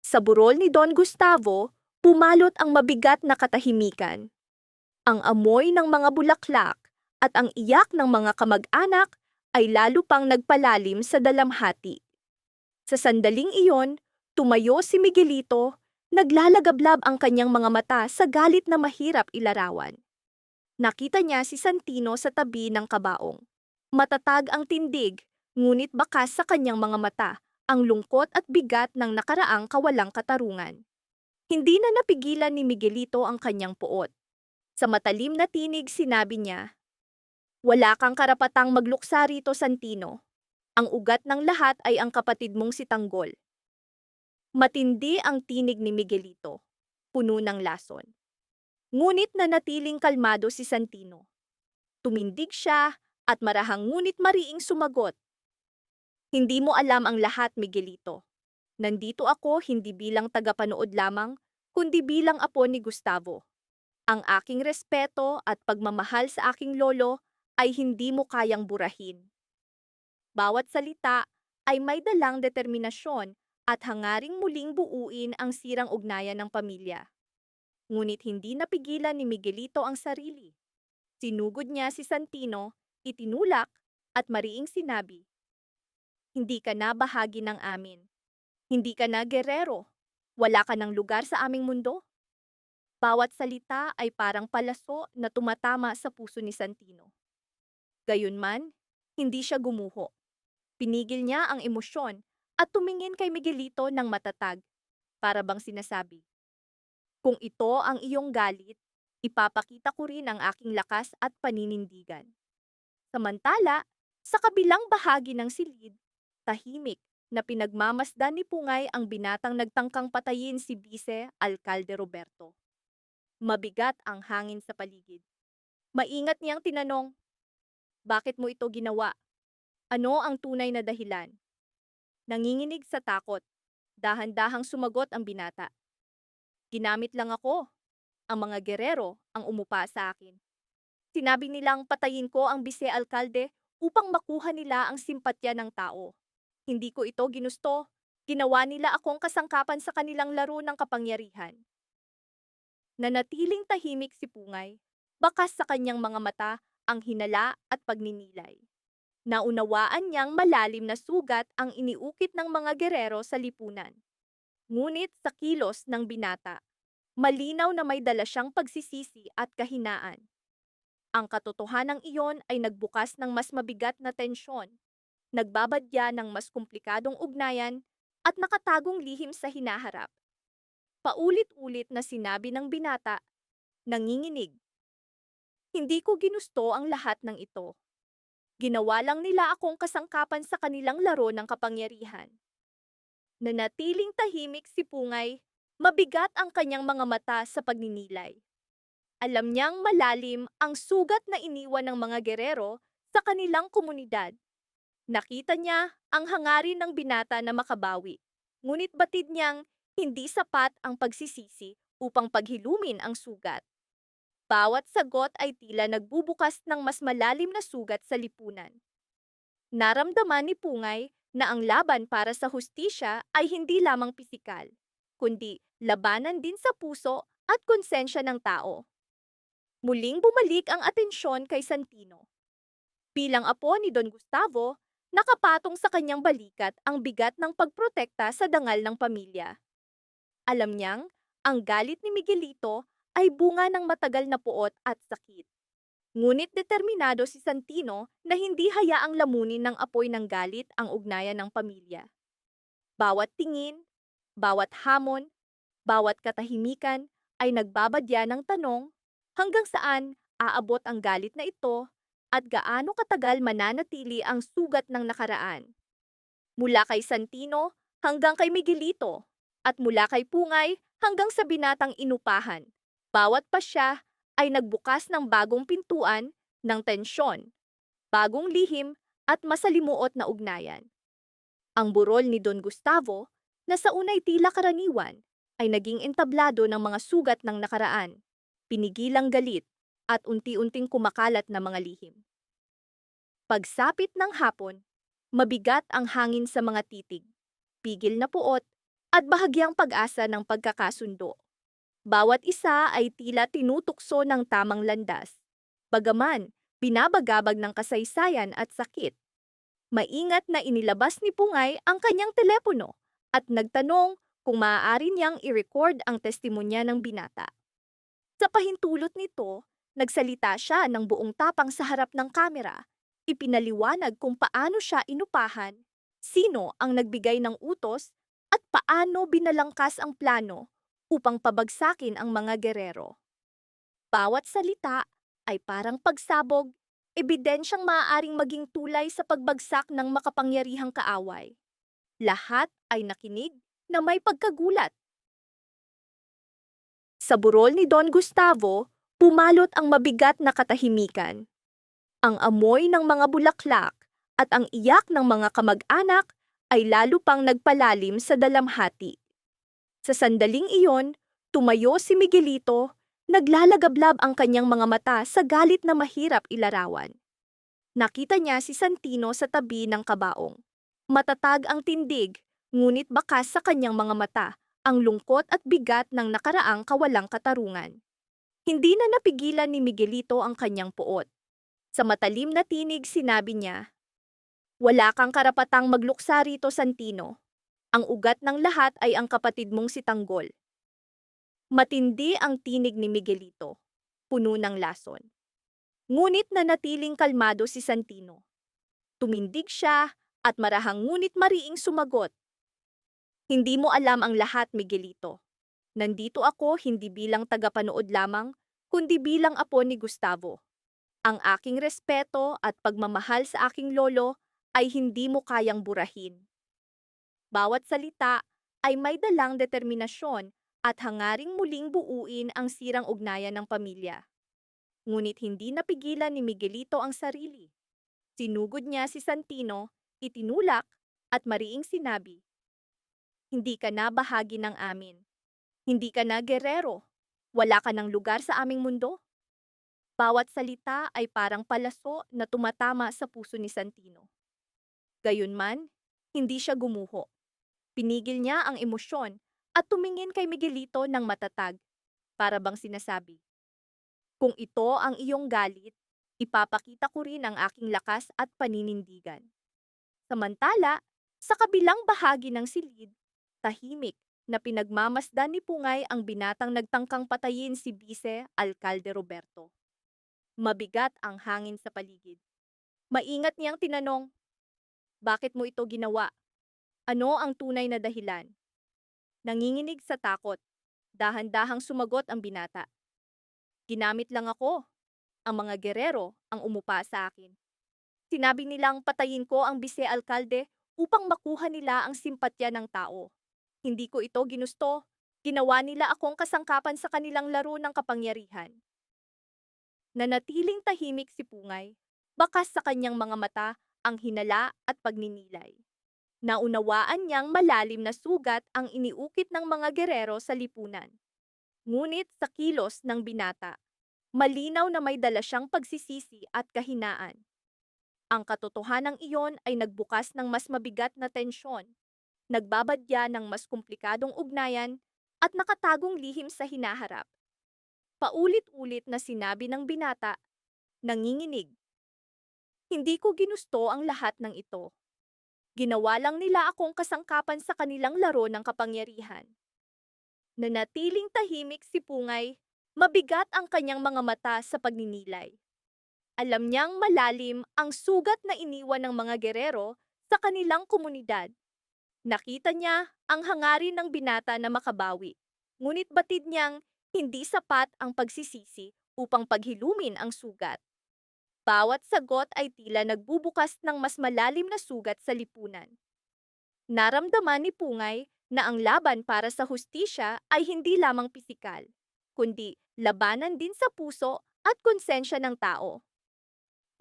Sa burol ni Don Gustavo, pumalot ang mabigat na katahimikan. Ang amoy ng mga bulaklak at ang iyak ng mga kamag-anak ay lalo pang nagpalalim sa dalamhati. Sa sandaling iyon, tumayo si Miguelito, naglalagablab ang kanyang mga mata sa galit na mahirap ilarawan. Nakita niya si Santino sa tabi ng kabaong. Matatag ang tindig, ngunit bakas sa kanyang mga mata ang lungkot at bigat ng nakaraang kawalang katarungan. Hindi na napigilan ni Miguelito ang kanyang puot. Sa matalim na tinig sinabi niya, "Wala kang karapatang magluksa rito, Santino. Ang ugat ng lahat ay ang kapatid mong si Tanggol." Matindi ang tinig ni Miguelito, puno ng lason. Ngunit nanatiling kalmado si Santino. Tumindig siya at marahang ngunit mariing sumagot, "Hindi mo alam ang lahat, Miguelito. Nandito ako hindi bilang tagapanood lamang, kundi bilang apo ni Gustavo. Ang aking respeto at pagmamahal sa aking lolo ay hindi mo kayang burahin." Bawat salita ay may dalang determinasyon at hangaring muling buuin ang sirang ugnayan ng pamilya. Ngunit hindi napigilan ni Miguelito ang sarili. Sinugod niya si Santino, itinulak, at mariing sinabi, "Hindi ka na bahagi ng amin. Hindi ka na gerero. Wala ka ng lugar sa aming mundo." Bawat salita ay parang palaso na tumatama sa puso ni Santino. Gayunman, hindi siya gumuho. Pinigil niya ang emosyon at tumingin kay Miguelito ng matatag, para bang sinasabi, "Kung ito ang iyong galit, ipapakita ko rin ang aking lakas at paninindigan." Samantala, sa kabilang bahagi ng silid, tahimik na pinagmamasdan ni Pungay ang binatang nagtangkang patayin si Vice Alcalde Roberto. Mabigat ang hangin sa paligid. Maingat niyang tinanong, "Bakit mo ito ginawa? Ano ang tunay na dahilan?" Nanginginig sa takot, dahan-dahang sumagot ang binata, "Ginamit lang ako. Ang mga gerero ang umupa sa akin. Sinabi nilang patayin ko ang bise-alkalde upang makuha nila ang simpatya ng tao. Hindi ko ito ginusto. Ginawa nila akong kasangkapan sa kanilang laro ng kapangyarihan." Nanatiling tahimik si Pungay, bakas sa kanyang mga mata ang hinala at pagninilay. Naunawaan niyang malalim na sugat ang iniukit ng mga gerero sa lipunan. Ngunit sa kilos ng binata, malinaw na may dala siyang pagsisisi at kahinaan. Ang katotohanan iyon ay nagbukas ng mas mabigat na tensyon, nagbabadya ng mas komplikadong ugnayan at nakatagong lihim sa hinaharap. Paulit-ulit na sinabi ng binata, nanginginig, "Hindi ko ginusto ang lahat ng ito. Ginawa lang nila akong kasangkapan sa kanilang laro ng kapangyarihan." Nanatiling tahimik si Pungay, mabigat ang kanyang mga mata sa pagninilay. Alam niyang malalim ang sugat na iniwan ng mga gerero sa kanilang komunidad. Nakita niya ang hangarin ng binata na makabawi, ngunit batid niyang hindi sapat ang pagsisisi upang paghilumin ang sugat. Bawat sagot ay tila nagbubukas ng mas malalim na sugat sa lipunan. Naramdaman ni Pungay na ang laban para sa hustisya ay hindi lamang pisikal, kundi labanan din sa puso at konsensya ng tao. Muling bumalik ang atensyon kay Santino. Bilang apo ni Don Gustavo, nakapatong sa kanyang balikat ang bigat ng pagprotekta sa dangal ng pamilya. Alam niyang ang galit ni Miguelito ay bunga ng matagal na puot at sakit. Ngunit determinado si Santino na hindi hayaang lamunin ng apoy ng galit ang ugnayan ng pamilya. Bawat tingin, bawat hamon, bawat katahimikan ay nagbabadya ng tanong, hanggang saan aabot ang galit na ito at gaano katagal mananatili ang sugat ng nakaraan. Mula kay Santino hanggang kay Miguelito at mula kay Pungay hanggang sa binatang inupahan. Bawat pasya ay nagbukas ng bagong pintuan ng tensyon, bagong lihim at masalimuot na ugnayan. Ang burol ni Don Gustavo, na sa unay tila karaniwan, ay naging entablado ng mga sugat ng nakaraan, pinigilang galit, at unti-unting kumakalat na mga lihim. Pagsapit ng hapon, mabigat ang hangin sa mga titig, pigil na puot, at bahagyang pag-asa ng pagkakasundo. Bawat isa ay tila tinutukso ng tamang landas. Bagaman, binabagabag ng kasaysayan at sakit. Maingat na inilabas ni Pungay ang kanyang telepono at nagtanong kung maaari niyang i-record ang testimonya ng binata. Sa pahintulot nito, nagsalita siya ng buong tapang sa harap ng kamera. Ipinaliwanag kung paano siya inupahan, sino ang nagbigay ng utos, at paano binalangkas ang plano upang pabagsakin ang mga gerero. Bawat salita ay parang pagsabog, ebidensyang maaaring maging tulay sa pagbagsak ng makapangyarihang kaaway. Lahat ay nakinig na may pagkagulat. Sa burol ni Don Gustavo, pumalot ang mabigat na katahimikan. Ang amoy ng mga bulaklak at ang iyak ng mga kamag-anak ay lalo pang nagpalalim sa dalamhati. Sa sandaling iyon, tumayo si Miguelito, naglalagablab ang kanyang mga mata sa galit na mahirap ilarawan. Nakita niya si Santino sa tabi ng kabaong. Matatag ang tindig, ngunit bakas sa kanyang mga mata ang lungkot at bigat ng nakaraang kawalang katarungan. Hindi na napigilan ni Miguelito ang kanyang puot. Sa matalim na tinig sinabi niya, "Wala kang karapatang magluksa rito, Santino. Ang ugat ng lahat ay ang kapatid mong si Tanggol." Matindi ang tinig ni Miguelito, puno ng lason. Ngunit nanatiling kalmado si Santino. Tumindig siya at marahang ngunit mariing sumagot, "Hindi mo alam ang lahat, Miguelito. Nandito ako hindi bilang tagapanood lamang, kundi bilang apo ni Gustavo. Ang aking respeto at pagmamahal sa aking lolo ay hindi mo kayang burahin." Bawat salita ay may dalang determinasyon at hangaring muling buuin ang sirang ugnayan ng pamilya. Ngunit hindi napigilan ni Miguelito ang sarili. Sinugod niya si Santino, itinulak at mariing sinabi, "Hindi ka na bahagi ng amin. Hindi ka na gerero. Wala ka ng lugar sa aming mundo." Bawat salita ay parang palaso na tumatama sa puso ni Santino. Gayunman, hindi siya gumuho. Pinigil niya ang emosyon at tumingin kay Miguelito ng matatag, para bang sinasabi, "Kung ito ang iyong galit, ipapakita ko rin ang aking lakas at paninindigan." Samantala, sa kabilang bahagi ng silid, tahimik na pinagmamasdan ni Pungay ang binatang nagtangkang patayin si Vice Alcalde Roberto. Mabigat ang hangin sa paligid. Maingat niyang tinanong, "Bakit mo ito ginawa? Ano ang tunay na dahilan?" Nanginginig sa takot, dahan-dahang sumagot ang binata, "Ginamit lang ako. Ang mga gerero ang umupa sa akin. Sinabi nilang patayin ko ang bise-alkalde upang makuha nila ang simpatya ng tao. Hindi ko ito ginusto. Ginawa nila akong kasangkapan sa kanilang laro ng kapangyarihan." Nanatiling tahimik si Pungay, bakas sa kanyang mga mata ang hinala at pagninilay. Naunawaan niyang malalim na sugat ang iniukit ng mga gerero sa lipunan. Ngunit sa kilos ng binata, malinaw na may dala siyang pagsisisi at kahinaan. Ang katotohanan iyon ay nagbukas ng mas mabigat na tensyon, nagbabadya ng mas komplikadong ugnayan at nakatagong lihim sa hinaharap. Paulit-ulit na sinabi ng binata, nanginginig, "Hindi ko ginusto ang lahat ng ito. Ginawa lang nila akong kasangkapan sa kanilang laro ng kapangyarihan." Nanatiling tahimik si Pungay, mabigat ang kanyang mga mata sa pagninilay. Alam niyang malalim ang sugat na iniwan ng mga gerero sa kanilang komunidad. Nakita niya ang hangarin ng binata na makabawi, ngunit batid niyang hindi sapat ang pagsisisi upang paghilumin ang sugat. Bawat sagot ay tila nagbubukas ng mas malalim na sugat sa lipunan. Naramdaman ni Pungay na ang laban para sa hustisya ay hindi lamang pisikal, kundi labanan din sa puso at konsensya ng tao.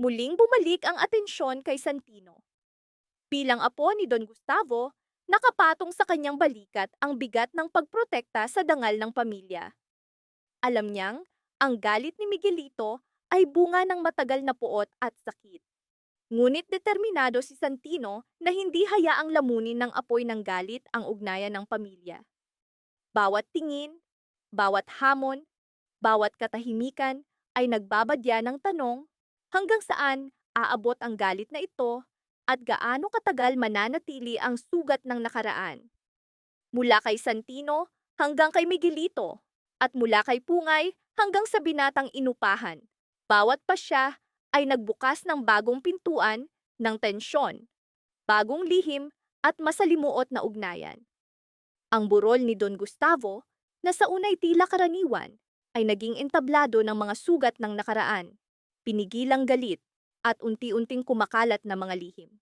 Muling bumalik ang atensyon kay Santino. Bilang apo ni Don Gustavo, nakapatong sa kanyang balikat ang bigat ng pagprotekta sa dangal ng pamilya. Alam niyang ang galit ni Miguelito ay bunga ng matagal na puot at sakit. Ngunit determinado si Santino na hindi hayaang lamunin ng apoy ng galit ang ugnayan ng pamilya. Bawat tingin, bawat hamon, bawat katahimikan ay nagbabadya ng tanong hanggang saan aabot ang galit na ito at gaano katagal mananatili ang sugat ng nakaraan. Mula kay Santino hanggang kay Miguelito at mula kay Pungay hanggang sa binatang inupahan. Bawat pasya ay nagbukas ng bagong pintuan ng tensyon, bagong lihim at masalimuot na ugnayan. Ang burol ni Don Gustavo, na sa unay tila karaniwan, ay naging entablado ng mga sugat ng nakaraan, pinigilang galit at unti-unting kumakalat na mga lihim.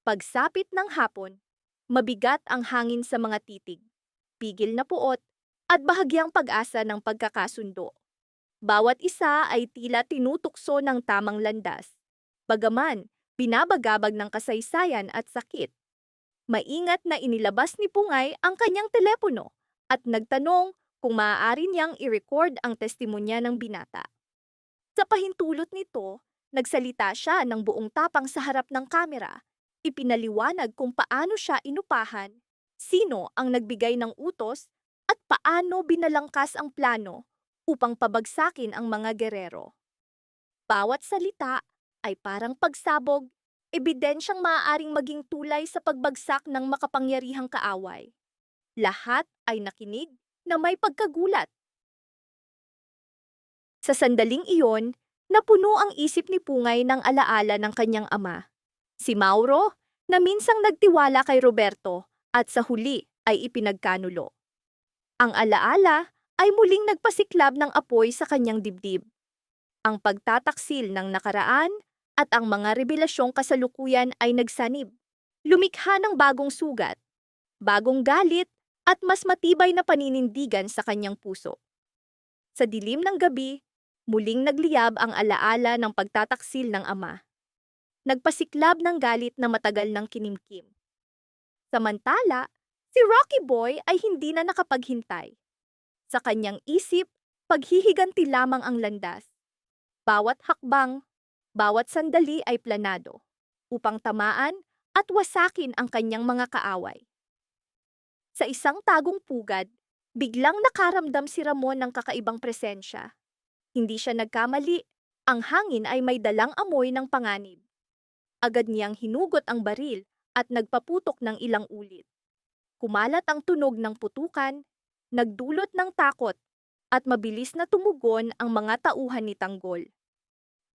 Pagsapit ng hapon, mabigat ang hangin sa mga titig, pigil na puot, at bahagyang pag-asa ng pagkakasundo. Bawat isa ay tila tinutukso ng tamang landas. Bagaman, binabagabag ng kasaysayan at sakit. Maingat na inilabas ni Pungay ang kanyang telepono at nagtanong kung maaari niyang i-record ang testimonya ng binata. Sa pahintulot nito, nagsalita siya ng buong tapang sa harap ng kamera. Ipinaliwanag kung paano siya inupahan, sino ang nagbigay ng utos, at paano binalangkas ang plano upang pabagsakin ang mga gerero. Bawat salita ay parang pagsabog, ebidensyang maaaring maging tulay sa pagbagsak ng makapangyarihang kaaway. Lahat ay nakinig na may pagkagulat. Sa sandaling iyon, napuno ang isip ni Pungay ng alaala ng kanyang ama, si Mauro, na minsang nagtiwala kay Roberto at sa huli ay ipinagkanulo. Ang alaala ay muling nagpasiklab ng apoy sa kanyang dibdib. Ang pagtataksil ng nakaraan at ang mga revelasyong kasalukuyan ay nagsanib. Lumikha ng bagong sugat, bagong galit at mas matibay na paninindigan sa kanyang puso. Sa dilim ng gabi, muling nagliyab ang alaala ng pagtataksil ng ama. Nagpasiklab ng galit na matagal ng kinimkim. Samantala, si Rocky Boy ay hindi na nakapaghintay. Sa kanyang isip, paghihiganti lamang ang landas. Bawat hakbang, bawat sandali ay planado, upang tamaan at wasakin ang kanyang mga kaaway. Sa isang tagong pugad, biglang nakaramdam si Ramon ng kakaibang presensya. Hindi siya nagkamali, ang hangin ay may dalang amoy ng panganib. Agad niyang hinugot ang baril at nagpaputok ng ilang ulit. Kumalat ang tunog ng putukan, nagdulot ng takot, at mabilis na tumugon ang mga tauhan ni Tanggol.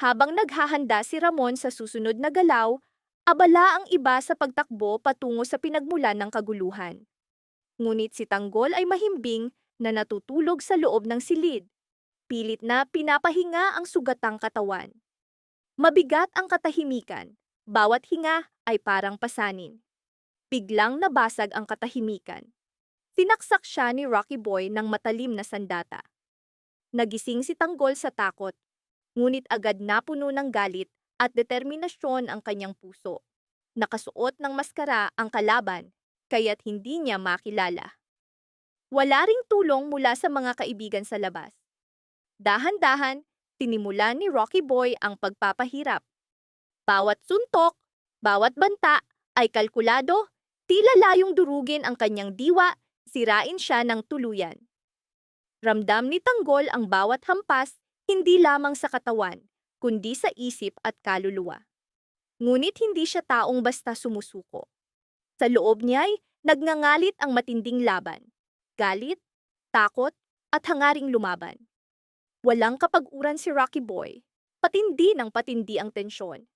Habang naghahanda si Ramon sa susunod na galaw, abala ang iba sa pagtakbo patungo sa pinagmulan ng kaguluhan. Ngunit si Tanggol ay mahimbing na natutulog sa loob ng silid. Pilit na pinapahinga ang sugatang katawan. Mabigat ang katahimikan, bawat hinga ay parang pasanin. Biglang nabasag ang katahimikan. Sinaksak siya ni Rocky Boy ng matalim na sandata. Nagising si Tanggol sa takot, ngunit agad napuno ng galit at determinasyon ang kanyang puso. Nakasuot ng maskara ang kalaban, kaya't hindi niya makilala. Wala ring tulong mula sa mga kaibigan sa labas. Dahan-dahan, tinimulan ni Rocky Boy ang pagpapahirap. Bawat suntok, bawat banta ay kalkulado, tila layong durugin ang kanyang diwa, sirain siya ng tuluyan. Ramdam ni Tanggol ang bawat hampas, hindi lamang sa katawan, kundi sa isip at kaluluwa. Ngunit hindi siya taong basta sumusuko. Sa loob niya ay nagngangalit ang matinding laban. Galit, takot, at hangaring lumaban. Walang kapag-uran si Rocky Boy, patindi ng patindi ang tensyon.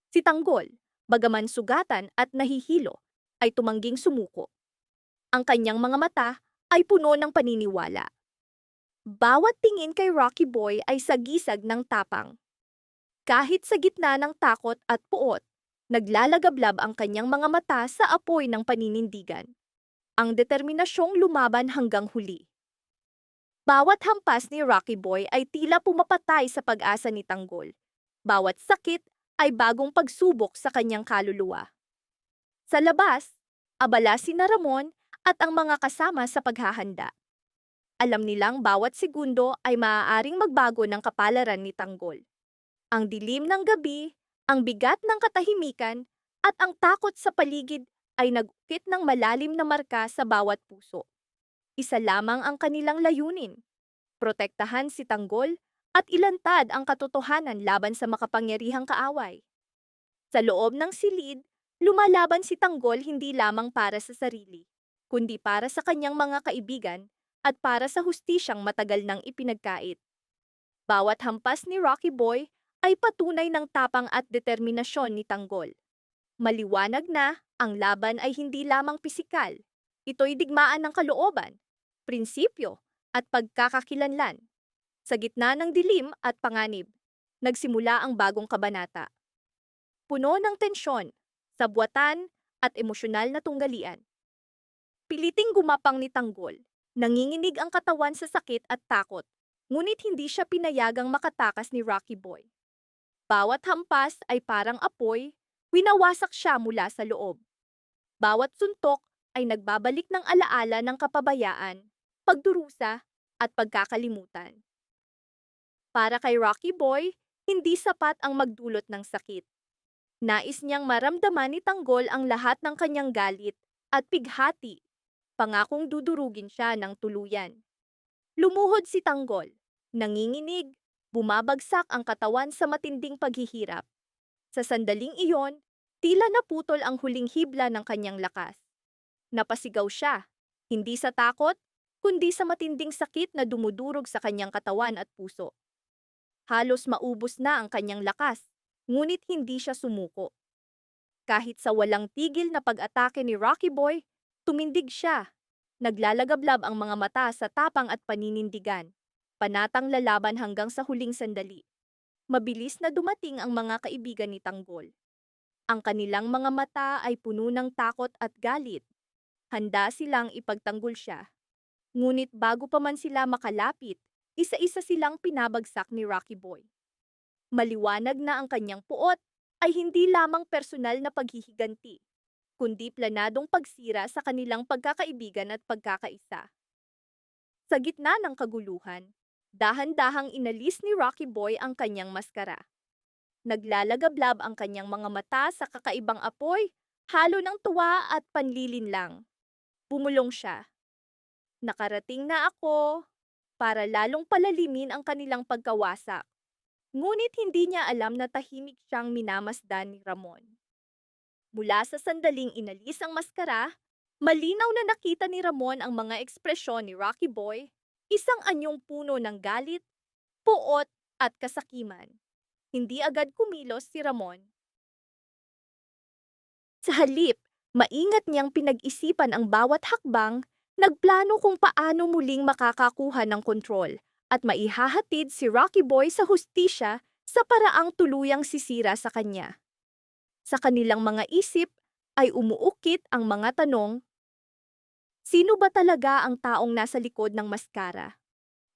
Si Tanggol, bagaman sugatan at nahihilo, ay tumangging sumuko. Ang kanyang mga mata ay puno ng paniniwala. Bawat tingin kay Rocky Boy ay sagisag ng tapang. Kahit sa gitna ng takot at puot, naglalagablab ang kanyang mga mata sa apoy ng paninindigan. Ang determinasyong lumaban hanggang huli. Bawat hampas ni Rocky Boy ay tila pumapatay sa pag-asa ni Tanggol. Bawat sakit ay bagong pagsubok sa kanyang kaluluwa. Sa labas, abala si Ramon at ang mga kasama sa paghahanda. Alam nilang bawat segundo ay maaaring magbago ng kapalaran ni Tanggol. Ang dilim ng gabi Ang bigat ng katahimikan at ang takot sa paligid ay nag-ukit ng malalim na marka sa bawat puso. Isa lamang ang kanilang layunin, protektahan si Tanggol at ilantad ang katotohanan laban sa makapangyarihang kaaway. Sa loob ng silid, lumalaban si Tanggol hindi lamang para sa sarili, kundi para sa kanyang mga kaibigan at para sa hustisyang matagal nang ipinagkait. Bawat hampas ni Rocky Boy ay patunay ng tapang at determinasyon ni Tanggol. Maliwanag na ang laban ay hindi lamang pisikal. Ito'y digmaan ng kalooban, prinsipyo at pagkakakilanlan. Sa gitna ng dilim at panganib, nagsimula ang bagong kabanata. Puno ng tensyon, sabwatan at emosyonal na tunggalian. Piliting gumapang ni Tanggol, nanginginig ang katawan sa sakit at takot, ngunit hindi siya pinayagang makatakas ni Rocky Boy. Bawat hampas ay parang apoy, winawasak siya mula sa loob. Bawat suntok ay nagbabalik ng alaala ng kapabayaan, pagdurusa at pagkakalimutan. Para kay Rocky Boy, hindi sapat ang magdulot ng sakit. Nais niyang maramdaman ni Tanggol ang lahat ng kanyang galit at pighati, pangakong dudurugin siya ng tuluyan. Lumuhod si Tanggol, nanginginig, bumabagsak ang katawan sa matinding paghihirap. Sa sandaling iyon, tila naputol ang huling hibla ng kanyang lakas. Napasigaw siya, hindi sa takot, kundi sa matinding sakit na dumudurog sa kanyang katawan at puso. Halos maubos na ang kanyang lakas, ngunit hindi siya sumuko. Kahit sa walang tigil na pag-atake ni Rocky Boy, tumindig siya. Naglalagablab ang mga mata sa tapang at paninindigan, panatang lalaban hanggang sa huling sandali. Mabilis na dumating ang mga kaibigan ni Tanggol. Ang kanilang mga mata ay puno ng takot at galit. Handa silang ipagtanggol siya. Ngunit bago pa man sila makalapit, isa-isa silang pinabagsak ni Rocky Boy. Maliwanag na ang kanyang puot ay hindi lamang personal na paghihiganti, kundi planadong pagsira sa kanilang pagkakaibigan at pagkakaisa. Sa gitna ng kaguluhan, dahan-dahang inalis ni Rocky Boy ang kanyang maskara. Naglalagablab ang kanyang mga mata sa kakaibang apoy, halo ng tuwa at panlilinlang. Bumulong siya. Nakarating na ako para lalong palalimin ang kanilang pagkawasak. Ngunit hindi niya alam na tahimik siyang minamasdan ni Ramon. Mula sa sandaling inalis ang maskara, malinaw na nakita ni Ramon ang mga ekspresyon ni Rocky Boy, isang anyong puno ng galit, puot at kasakiman. Hindi agad kumilos si Ramon. Sa halip, maingat niyang pinag-isipan ang bawat hakbang, nagplano kung paano muling makakakuha ng kontrol at maihahatid si Rocky Boy sa hustisya sa paraang tuluyang sisira sa kanya. Sa kanilang mga isip ay umuukit ang mga tanong, sino ba talaga ang taong nasa likod ng maskara?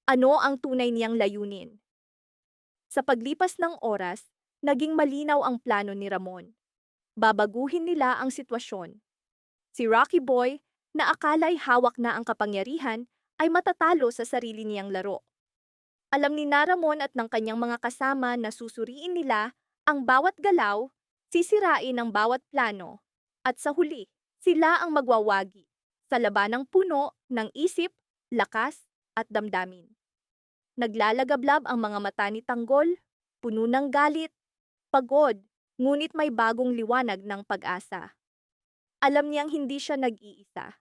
Ano ang tunay niyang layunin? Sa paglipas ng oras, naging malinaw ang plano ni Ramon. Babaguhin nila ang sitwasyon. Si Rocky Boy, na akala'y hawak na ang kapangyarihan, ay matatalo sa sarili niyang laro. Alam ni Ramon at ng kanyang mga kasama na susuriin nila ang bawat galaw, sisirain ang bawat plano, at sa huli, sila ang magwawagi sa labanang puno ng isip, lakas, at damdamin. Naglalagablab ang mga mata ni Tanggol, puno ng galit, pagod, ngunit may bagong liwanag ng pag-asa. Alam niyang hindi siya nag-iisa.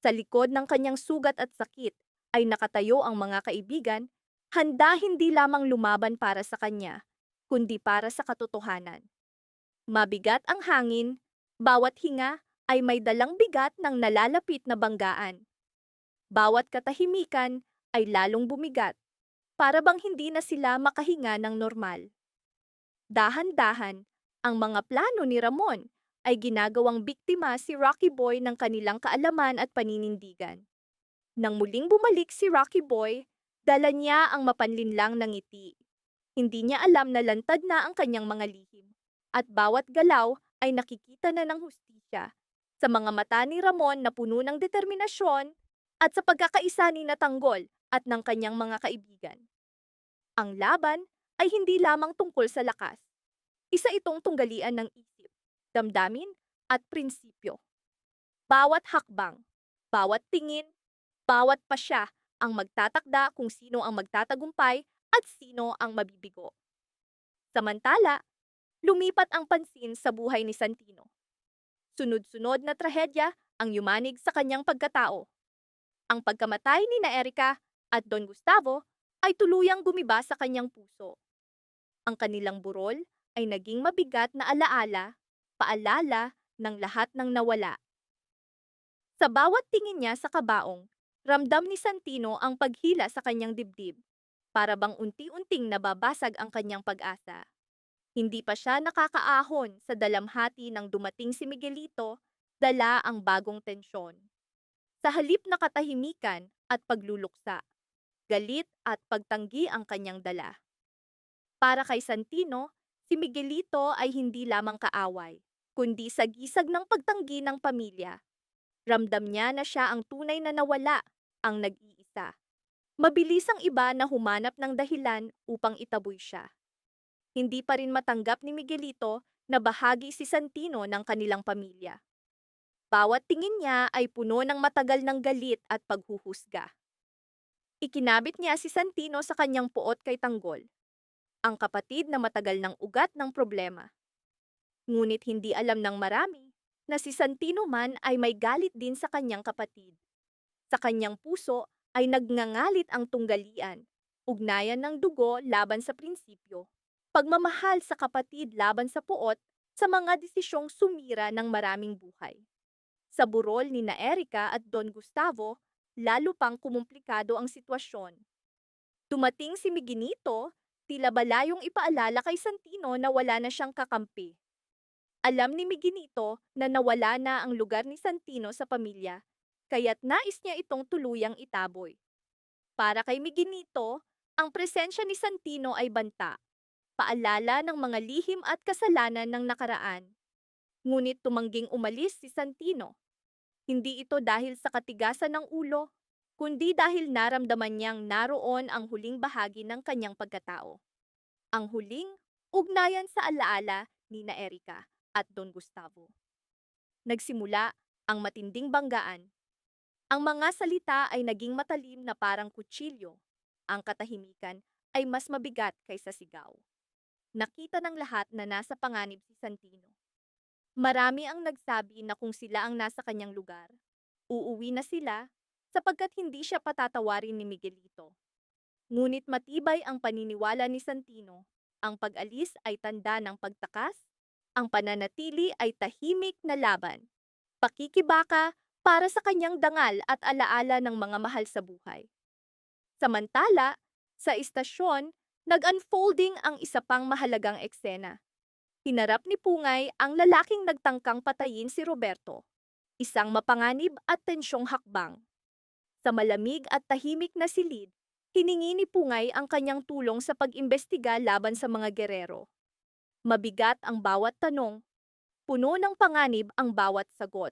Sa likod ng kanyang sugat at sakit ay nakatayo ang mga kaibigan, handa hindi lamang lumaban para sa kanya, kundi para sa katotohanan. Mabigat ang hangin, bawat hinga ay may dalang bigat ng nalalapit na banggaan. Bawat katahimikan ay lalong bumigat, para bang hindi na sila makahinga ng normal. Dahan-dahan, ang mga plano ni Ramon ay ginagawang biktima si Rocky Boy ng kanilang kaalaman at paninindigan. Nang muling bumalik si Rocky Boy, dala niya ang mapanlinlang na ngiti. Hindi niya alam na lantad na ang kanyang mga lihim, at bawat galaw ay nakikita na ng hustisya. Sa mga mata ni Ramon na puno ng determinasyon at sa pagkakaisa ni Tanggol at ng kanyang mga kaibigan. Ang laban ay hindi lamang tungkol sa lakas. Isa itong tunggalian ng isip, damdamin, at prinsipyo. Bawat hakbang, bawat tingin, bawat pasya ang magtatakda kung sino ang magtatagumpay at sino ang mabibigo. Samantala, lumipat ang pansin sa buhay ni Santino. Sunod-sunod na trahedya ang yumanig sa kanyang pagkatao. Ang pagkamatay ni na Erika at Don Gustavo ay tuluyang gumiba sa kanyang puso. Ang kanilang burol ay naging mabigat na alaala, paalala ng lahat ng nawala. Sa bawat tingin niya sa kabaong, ramdam ni Santino ang paghila sa kanyang dibdib, para bang unti-unting nababasag ang kanyang pag-asa. Hindi pa siya nakakaahon sa dalamhati ng dumating si Miguelito, dala ang bagong tensyon. Sa halip na katahimikan at pagluluksa, galit at pagtanggi ang kanyang dala. Para kay Santino, si Miguelito ay hindi lamang kaaway, kundi sagisag ng pagtanggi ng pamilya. Ramdam niya na siya ang tunay na nawala, ang nag-iisa. Mabilis ang iba na humanap ng dahilan upang itaboy siya. Hindi pa rin matanggap ni Miguelito na bahagi si Santino ng kanilang pamilya. Bawat tingin niya ay puno ng matagal ng galit at paghuhusga. Ikinabit niya si Santino sa kanyang puot kay Tanggol, ang kapatid na matagal ng ugat ng problema. Ngunit hindi alam ng marami na si Santino man ay may galit din sa kanyang kapatid. Sa kanyang puso ay nagngangalit ang tunggalian, ugnayan ng dugo laban sa prinsipyo, pagmamahal sa kapatid laban sa puot, sa mga desisyong sumira ng maraming buhay. Sa burol ni na Erika at Don Gustavo, lalo pang kumumplikado ang sitwasyon. Dumating si Miguelito, tila balayong ipaalala kay Santino na wala na siyang kakampi. Alam ni Miguelito na nawala na ang lugar ni Santino sa pamilya, kaya't nais niya itong tuluyang itaboy. Para kay Miguelito, ang presensya ni Santino ay banta, paalala ng mga lihim at kasalanan ng nakaraan. Ngunit tumangging umalis si Santino. Hindi ito dahil sa katigasan ng ulo, kundi dahil naramdaman niyang naroon ang huling bahagi ng kanyang pagkatao. Ang huling ugnayan sa alaala ni na Erika at Don Gustavo. Nagsimula ang matinding banggaan. Ang mga salita ay naging matalim na parang kutsilyo. Ang katahimikan ay mas mabigat kaysa sigaw. Nakita ng lahat na nasa panganib si Santino. Marami ang nagsabi na kung sila ang nasa kanyang lugar, uuwi na sila sapagkat hindi siya patatawarin ni Miguelito. Ngunit matibay ang paniniwala ni Santino, ang pag-alis ay tanda ng pagtakas, ang pananatili ay tahimik na laban, pakikibaka para sa kanyang dangal at alaala ng mga mahal sa buhay. Samantala, sa istasyon, nag-unfolding ang isa pang mahalagang eksena. Hinarap ni Pungay ang lalaking nagtangkang patayin si Roberto, isang mapanganib at tensyong hakbang. Sa malamig at tahimik na silid, hiningi ni Pungay ang kanyang tulong sa pag-imbestiga laban sa mga gerero. Mabigat ang bawat tanong, puno ng panganib ang bawat sagot.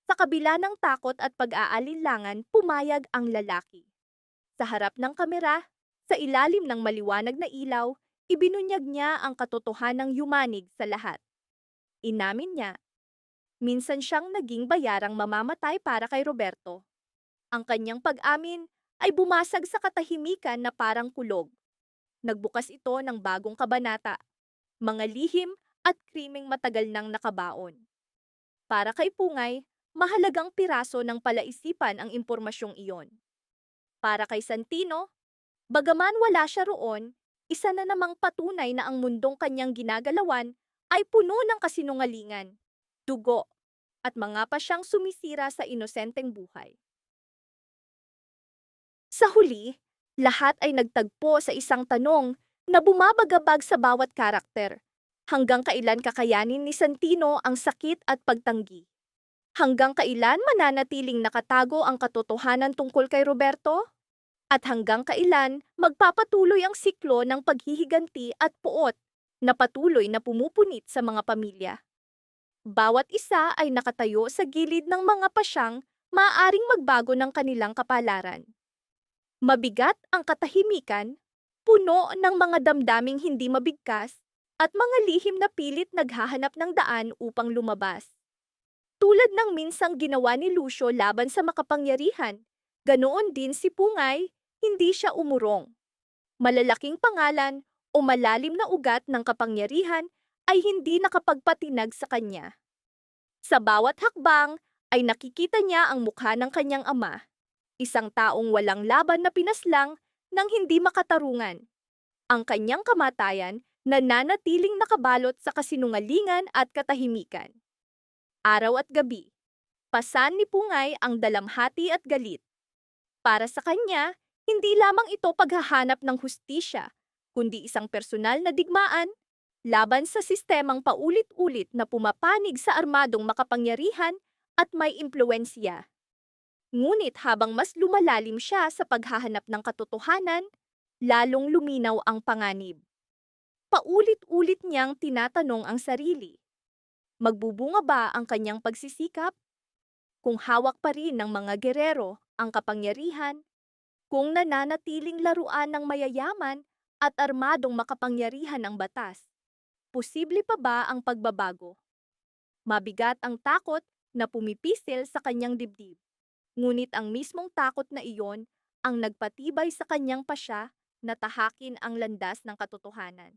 Sa kabila ng takot at pag-aalinlangan, pumayag ang lalaki. Sa harap ng kamera, sa ilalim ng maliwanag na ilaw, ibinunyag niya ang katotohanang yumanig sa lahat. Inamin niya, minsan siyang naging bayarang mamamatay para kay Roberto. Ang kanyang pag-amin ay bumasag sa katahimikan na parang kulog. Nagbukas ito ng bagong kabanata, mga lihim at krimeng matagal nang nakabaon. Para kay Pungay, mahalagang piraso ng palaisipan ang impormasyong iyon. Para kay Santino, bagaman wala siya roon, isa na namang patunay na ang mundong kanyang ginagalawan ay puno ng kasinungalingan, dugo, at mga pasyang sumisira sa inosenteng buhay. Sa huli, lahat ay nagtagpo sa isang tanong na bumabagabag sa bawat karakter. Hanggang kailan kakayanin ni Santino ang sakit at pagtanggi? Hanggang kailan mananatiling nakatago ang katotohanan tungkol kay Roberto? At hanggang kailan magpapatuloy ang siklo ng paghihiganti at puot na patuloy na pumupunit sa mga pamilya? Bawat isa ay nakatayo sa gilid ng mga pasyang maaaring magbago ng kanilang kapalaran. Mabigat ang katahimikan, puno ng mga damdaming hindi mabigkas, at mga lihim na pilit naghahanap ng daan upang lumabas. Tulad ng minsang ginawa ni Lucio laban sa makapangyarihan, ganoon din si Pungay, hindi siya umurong. Malalaking pangalan o malalim na ugat ng kapangyarihan ay hindi nakapagpatinag sa kanya. Sa bawat hakbang ay nakikita niya ang mukha ng kanyang ama, isang taong walang laban na pinaslang ng hindi makatarungan. Ang kanyang kamatayan nananatiling nakabalot sa kasinungalingan at katahimikan. Araw at gabi, pasan ni Pungay ang dalamhati at galit. Para sa kanya, hindi lamang ito paghahanap ng hustisya, kundi isang personal na digmaan laban sa sistemang paulit-ulit na pumapanig sa armadong makapangyarihan at may impluensya. Ngunit habang mas lumalalim siya sa paghahanap ng katotohanan, lalong luminaw ang panganib. Paulit-ulit niyang tinatanong ang sarili. Magbubunga ba ang kanyang pagsisikap? Kung hawak pa rin ng mga gerero ang kapangyarihan, kung nananatiling laruan ng mayayaman at armadong makapangyarihan ang batas, posible pa ba ang pagbabago? Mabigat ang takot na pumipisil sa kanyang dibdib. Ngunit ang mismong takot na iyon ang nagpatibay sa kanyang pasya na tahakin ang landas ng katotohanan.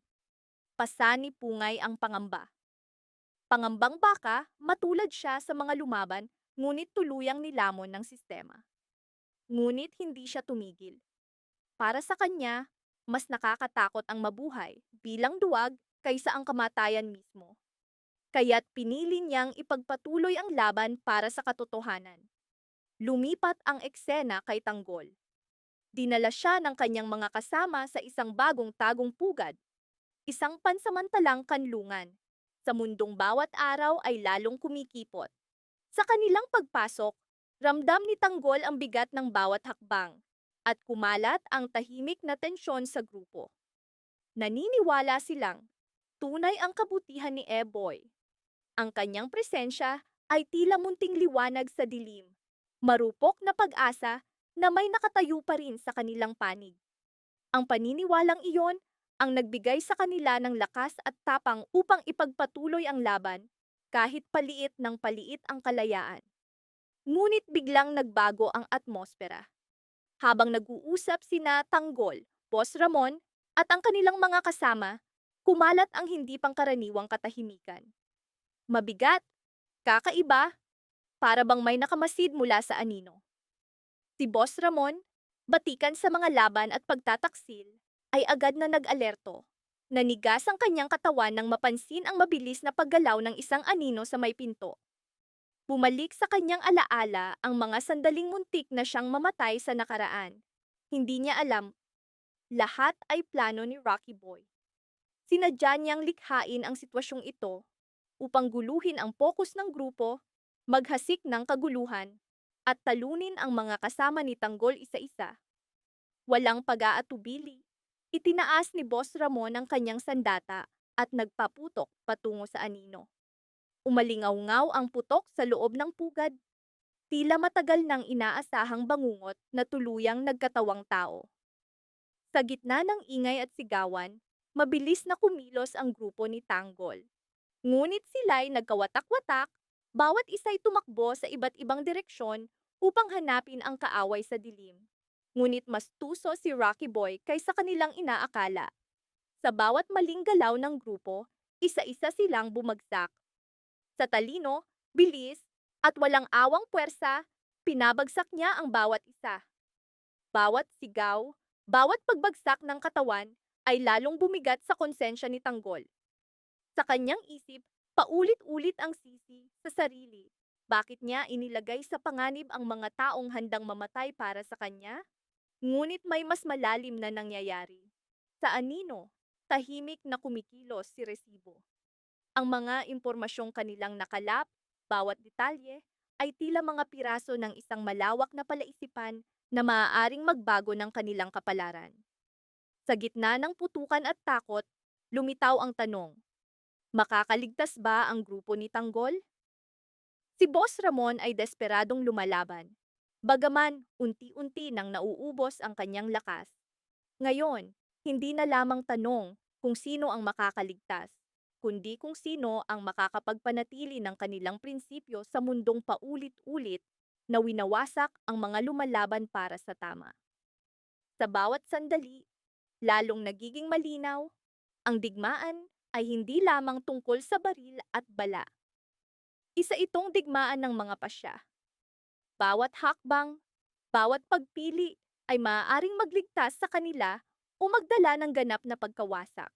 Pasan ni Pungay ang pangamba. Pangambang baka matulad siya sa mga lumaban ngunit tuluyang nilamon ng sistema. Ngunit hindi siya tumigil. Para sa kanya, mas nakakatakot ang mabuhay bilang duwag kaysa ang kamatayan mismo. Kaya't pinili niyang ipagpatuloy ang laban para sa katotohanan. Lumipat ang eksena kay Tanggol. Dinala siya ng kanyang mga kasama sa isang bagong tagong pugad, isang pansamantalang kanlungan. Sa mundong bawat araw ay lalong kumikipot. Sa kanilang pagpasok, ramdam ni Tanggol ang bigat ng bawat hakbang at kumalat ang tahimik na tensyon sa grupo. Naniniwala silang tunay ang kabutihan ni Eboy. Ang kanyang presensya ay tila munting liwanag sa dilim, marupok na pag-asa na may nakatayo pa rin sa kanilang panig. Ang paniniwalang iyon ang nagbigay sa kanila ng lakas at tapang upang ipagpatuloy ang laban kahit paliit ng paliit ang kalayaan. Ngunit biglang nagbago ang atmosfera. Habang nag-uusap sina Tanggol, Boss Ramon, at ang kanilang mga kasama, kumalat ang hindi pangkaraniwang katahimikan. Mabigat, kakaiba, para bang may nakamasid mula sa anino. Si Boss Ramon, batikan sa mga laban at pagtataksil, ay agad na nag-alerto. Nanigas ang kanyang katawan nang mapansin ang mabilis na paggalaw ng isang anino sa may pinto. Bumalik sa kanyang alaala ang mga sandaling muntik na siyang mamatay sa nakaraan. Hindi niya alam, lahat ay plano ni Rocky Boy. Sinadya niyang likhain ang sitwasyong ito upang guluhin ang pokus ng grupo, maghasik ng kaguluhan, at talunin ang mga kasama ni Tanggol isa-isa. Walang pag-aatubili, itinaas ni Boss Ramon ang kanyang sandata at nagpaputok patungo sa anino. Umalingaw-ngaw ang putok sa loob ng pugad. Tila matagal nang inaasahang bangungot na tuluyang nagkatawang tao. Sa gitna ng ingay at sigawan, mabilis na kumilos ang grupo ni Tanggol. Ngunit sila'y nagkawatak-watak, bawat isa'y tumakbo sa iba't ibang direksyon upang hanapin ang kaaway sa dilim. Ngunit mas tuso si Rocky Boy kaysa kanilang inaakala. Sa bawat maling galaw ng grupo, isa-isa silang bumagsak. Sa talino, bilis, at walang awang puwersa, pinabagsak niya ang bawat isa. Bawat sigaw, bawat pagbagsak ng katawan ay lalong bumigat sa konsensya ni Tanggol. Sa kanyang isip, paulit-ulit ang sisi sa sarili. Bakit niya inilagay sa panganib ang mga taong handang mamatay para sa kanya? Ngunit may mas malalim na nangyayari. Sa anino, tahimik na kumikilos si Resibo. Ang mga impormasyong kanilang nakalap, bawat detalye, ay tila mga piraso ng isang malawak na palaisipan na maaaring magbago ng kanilang kapalaran. Sa gitna ng putukan at takot, lumitaw ang tanong, makakaligtas ba ang grupo ni Tanggol? Si Boss Ramon ay desperadong lumalaban. Bagaman unti-unti nang nauubos ang kanyang lakas. Ngayon, hindi na lamang tanong kung sino ang makakaligtas, kundi kung sino ang makakapagpanatili ng kanilang prinsipyo sa mundong paulit-ulit na winawasak ang mga lumalaban para sa tama. Sa bawat sandali, lalong nagiging malinaw, ang digmaan ay hindi lamang tungkol sa baril at bala. Isa itong digmaan ng mga pasya. Bawat hakbang, bawat pagpili ay maaaring magligtas sa kanila o magdala ng ganap na pagkawasak.